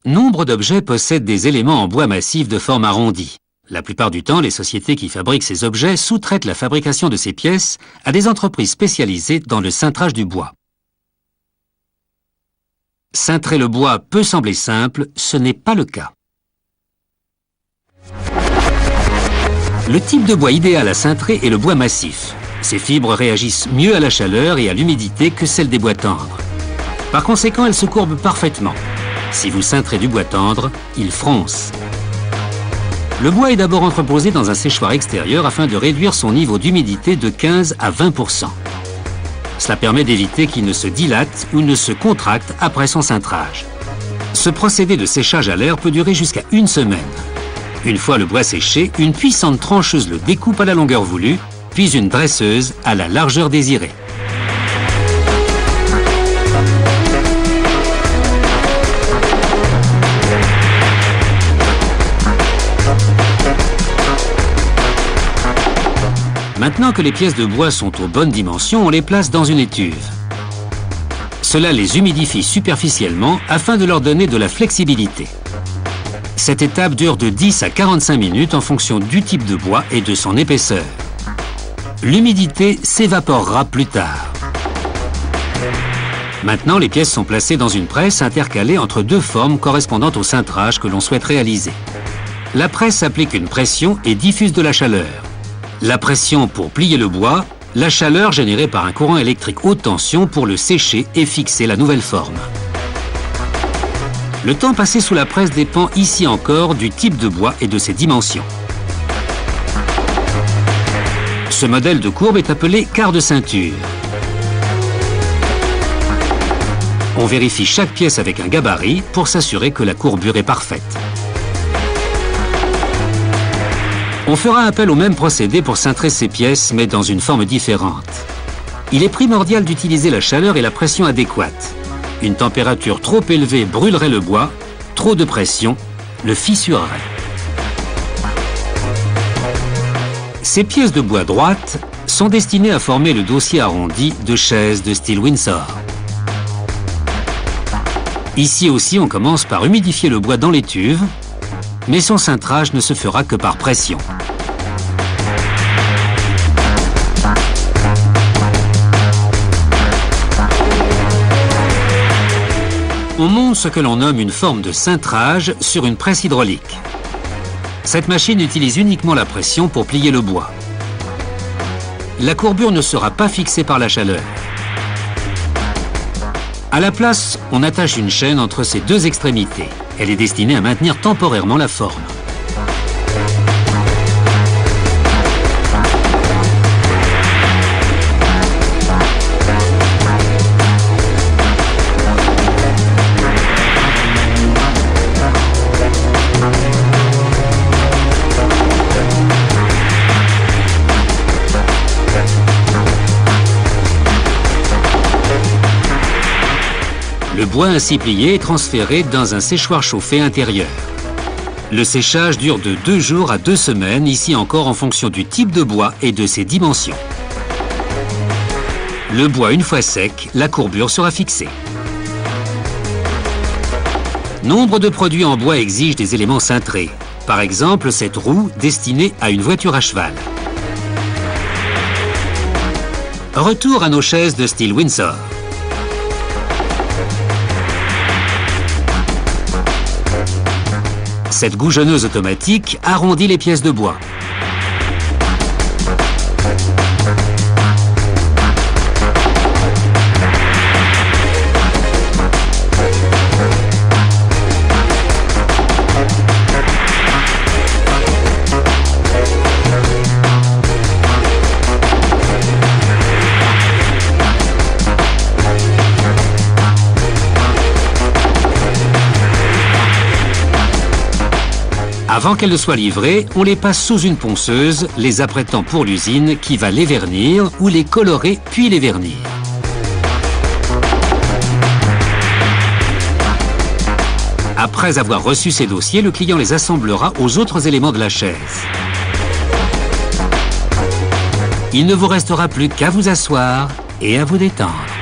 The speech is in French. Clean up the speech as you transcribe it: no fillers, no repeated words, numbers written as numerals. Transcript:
Nombre d'objets possèdent des éléments en bois massif de forme arrondie. La plupart du temps, les sociétés qui fabriquent ces objets sous-traitent la fabrication de ces pièces à des entreprises spécialisées dans le cintrage du bois. Cintrer le bois peut sembler simple, ce n'est pas le cas. Le type de bois idéal à cintrer est le bois massif. Ces fibres réagissent mieux à la chaleur et à l'humidité que celles des bois tendres. Par conséquent, elles se courbent parfaitement. Si vous cintrez du bois tendre, il fronce. Le bois est d'abord entreposé dans un séchoir extérieur afin de réduire son niveau d'humidité de 15 à 20%. Cela permet d'éviter qu'il ne se dilate ou ne se contracte après son cintrage. Ce procédé de séchage à l'air peut durer jusqu'à une semaine. Une fois le bois séché, une puissante trancheuse le découpe à la longueur voulue, puis une dresseuse à la largeur désirée. Maintenant que les pièces de bois sont aux bonnes dimensions, on les place dans une étuve. Cela les humidifie superficiellement afin de leur donner de la flexibilité. Cette étape dure de 10 à 45 minutes en fonction du type de bois et de son épaisseur. L'humidité s'évaporera plus tard. Maintenant, les pièces sont placées dans une presse intercalée entre deux formes correspondant au cintrage que l'on souhaite réaliser. La presse applique une pression et diffuse de la chaleur. La pression pour plier le bois, la chaleur générée par un courant électrique haute tension pour le sécher et fixer la nouvelle forme. Le temps passé sous la presse dépend ici encore du type de bois et de ses dimensions. Ce modèle de courbe est appelé quart de ceinture. On vérifie chaque pièce avec un gabarit pour s'assurer que la courbure est parfaite. On fera appel au même procédé pour cintrer ces pièces, mais dans une forme différente. Il est primordial d'utiliser la chaleur et la pression adéquates. Une température trop élevée brûlerait le bois, trop de pression le fissurerait. Ces pièces de bois droites sont destinées à former le dossier arrondi de chaises de style Windsor. Ici aussi, on commence par humidifier le bois dans l'étuve, mais son cintrage ne se fera que par pression. On monte ce que l'on nomme une forme de cintrage sur une presse hydraulique. Cette machine utilise uniquement la pression pour plier le bois. La courbure ne sera pas fixée par la chaleur. À la place, on attache une chaîne entre ces deux extrémités. Elle est destinée à maintenir temporairement la forme. Le bois ainsi plié est transféré dans un séchoir chauffé intérieur. Le séchage dure de 2 jours à 2 semaines, ici encore en fonction du type de bois et de ses dimensions. Le bois une fois sec, la courbure sera fixée. Nombre de produits en bois exigent des éléments cintrés. Par exemple, cette roue destinée à une voiture à cheval. Retour à nos chaises de style Windsor. Cette goujonneuse automatique arrondit les pièces de bois. Avant qu'elles ne soient livrées, on les passe sous une ponceuse, les apprêtant pour l'usine qui va les vernir ou les colorer puis les vernir. Après avoir reçu ces dossiers, le client les assemblera aux autres éléments de la chaise. Il ne vous restera plus qu'à vous asseoir et à vous détendre.